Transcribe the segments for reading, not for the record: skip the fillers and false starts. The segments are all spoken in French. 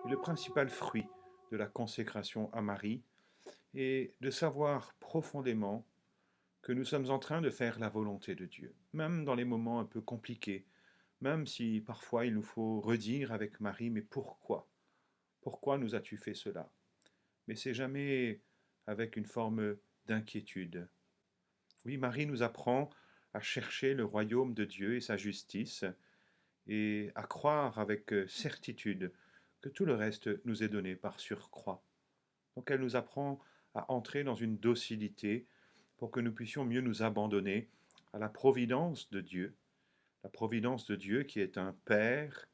Et le principal fruit de la consécration à Marie est de savoir profondément que nous sommes en train de faire la volonté de Dieu, même dans les moments un peu compliqués, même si parfois il nous faut redire avec Marie, mais pourquoi? Pourquoi nous as-tu fait cela? Mais c'est jamais avec une forme d'inquiétude. Oui, Marie nous apprend à chercher le royaume de Dieu et sa justice, et à croire avec certitude que tout le reste nous est donné par surcroît. Donc elle nous apprend à entrer dans une docilité pour que nous puissions mieux nous abandonner à la providence de Dieu qui est un Père,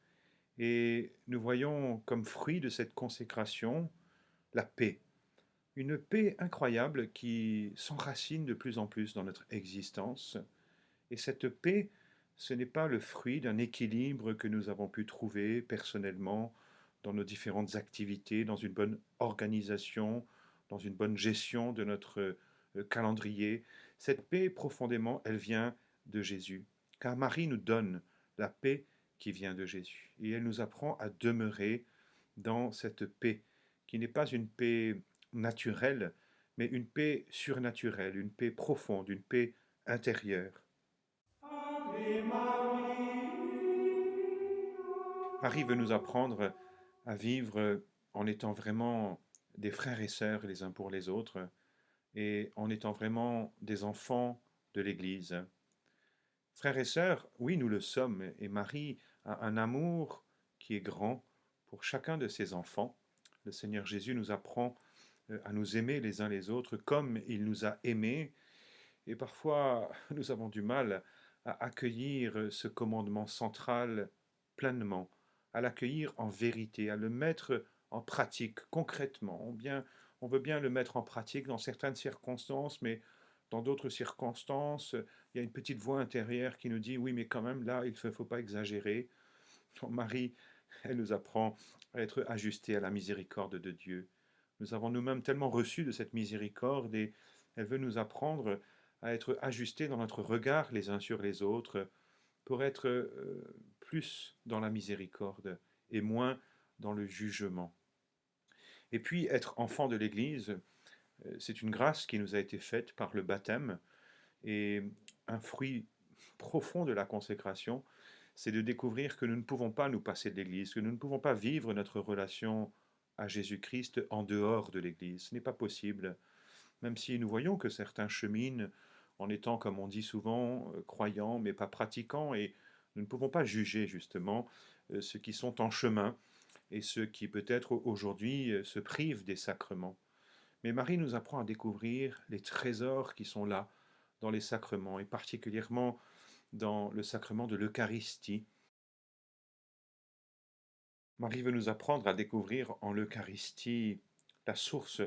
et nous voyons comme fruit de cette consécration la paix. Une paix incroyable qui s'enracine de plus en plus dans notre existence. Et cette paix, ce n'est pas le fruit d'un équilibre que nous avons pu trouver personnellement dans nos différentes activités, dans une bonne organisation, dans une bonne gestion de notre calendrier. Cette paix, profondément, elle vient de Jésus. Car Marie nous donne la paix qui vient de Jésus. Et elle nous apprend à demeurer dans cette paix, qui n'est pas une paix naturelle, mais une paix surnaturelle, une paix profonde, une paix intérieure. Ave Maria. Marie veut nous apprendre à vivre en étant vraiment des frères et sœurs les uns pour les autres et en étant vraiment des enfants de l'Église. Frères et sœurs, oui, nous le sommes, et Marie a un amour qui est grand pour chacun de ses enfants. Le Seigneur Jésus nous apprend à nous aimer les uns les autres comme il nous a aimés, et parfois nous avons du mal à accueillir ce commandement central pleinement, à l'accueillir en vérité, à le mettre en pratique concrètement. On veut bien le mettre en pratique dans certaines circonstances, mais dans d'autres circonstances, il y a une petite voix intérieure qui nous dit oui, mais quand même là, il ne faut pas exagérer. Marie, elle nous apprend à être ajustés à la miséricorde de Dieu. Nous avons nous-mêmes tellement reçu de cette miséricorde, et elle veut nous apprendre à être ajustés dans notre regard les uns sur les autres pour être plus dans la miséricorde et moins dans le jugement. Et puis être enfant de l'Église, c'est une grâce qui nous a été faite par le baptême, et un fruit profond de la consécration, c'est de découvrir que nous ne pouvons pas nous passer de l'Église, que nous ne pouvons pas vivre notre relation à Jésus-Christ en dehors de l'Église. Ce n'est pas possible, même si nous voyons que certains cheminent en étant, comme on dit souvent, croyants mais pas pratiquants, et nous ne pouvons pas juger justement ceux qui sont en chemin et ceux qui peut-être aujourd'hui se privent des sacrements. Mais Marie nous apprend à découvrir les trésors qui sont là dans les sacrements, et particulièrement dans le sacrement de l'Eucharistie. Marie veut nous apprendre à découvrir en l'Eucharistie la source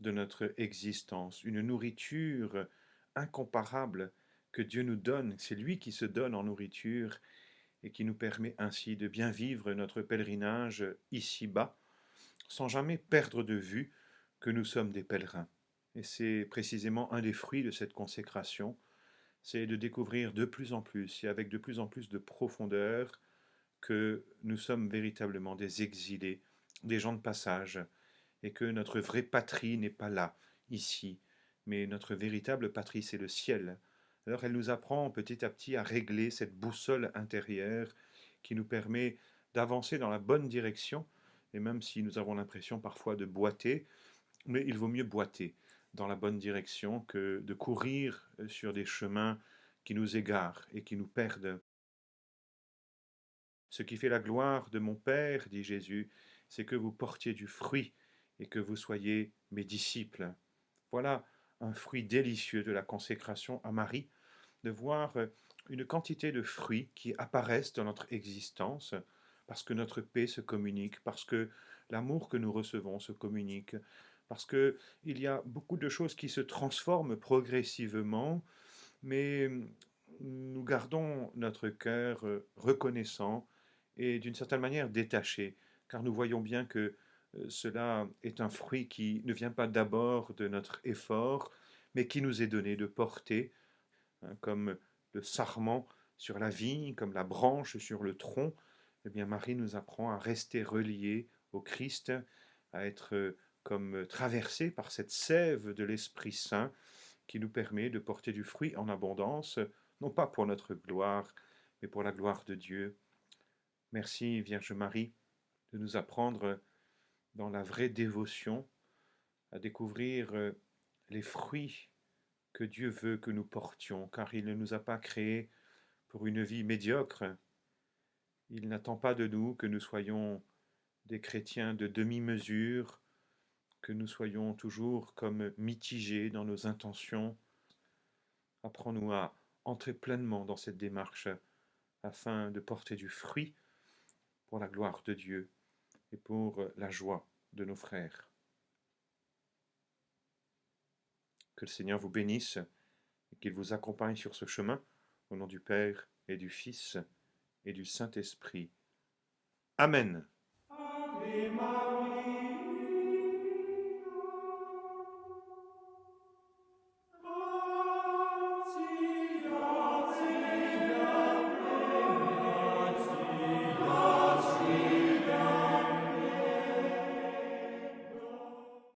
de notre existence, une nourriture incomparable que Dieu nous donne. C'est lui qui se donne en nourriture et qui nous permet ainsi de bien vivre notre pèlerinage ici-bas, sans jamais perdre de vue que nous sommes des pèlerins. Et c'est précisément un des fruits de cette consécration, c'est de découvrir de plus en plus et avec de plus en plus de profondeur que nous sommes véritablement des exilés, des gens de passage, et que notre vraie patrie n'est pas là, ici, mais notre véritable patrie, c'est le ciel. Alors elle nous apprend petit à petit à régler cette boussole intérieure qui nous permet d'avancer dans la bonne direction, et même si nous avons l'impression parfois de boiter, mais il vaut mieux boiter dans la bonne direction que de courir sur des chemins qui nous égarent et qui nous perdent. Ce qui fait la gloire de mon Père, dit Jésus, c'est que vous portiez du fruit et que vous soyez mes disciples. Voilà un fruit délicieux de la consécration à Marie, de voir une quantité de fruits qui apparaissent dans notre existence, parce que notre paix se communique, parce que l'amour que nous recevons se communique, parce qu'il y a beaucoup de choses qui se transforment progressivement, mais nous gardons notre cœur reconnaissant et d'une certaine manière détaché, car nous voyons bien que cela est un fruit qui ne vient pas d'abord de notre effort, mais qui nous est donné de porter, hein, comme le sarment sur la vigne, comme la branche sur le tronc, eh bien Marie nous apprend à rester reliés au Christ, à être comme traversés par cette sève de l'Esprit Saint qui nous permet de porter du fruit en abondance, non pas pour notre gloire, mais pour la gloire de Dieu. Merci Vierge Marie de nous apprendre dans la vraie dévotion à découvrir les fruits que Dieu veut que nous portions, car il ne nous a pas créés pour une vie médiocre. Il n'attend pas de nous que nous soyons des chrétiens de demi-mesure, que nous soyons toujours comme mitigés dans nos intentions. Apprends-nous à entrer pleinement dans cette démarche afin de porter du fruit pour la gloire de Dieu et pour la joie de nos frères. Que le Seigneur vous bénisse et qu'il vous accompagne sur ce chemin, au nom du Père et du Fils et du Saint-Esprit. Amen. Ave Maria.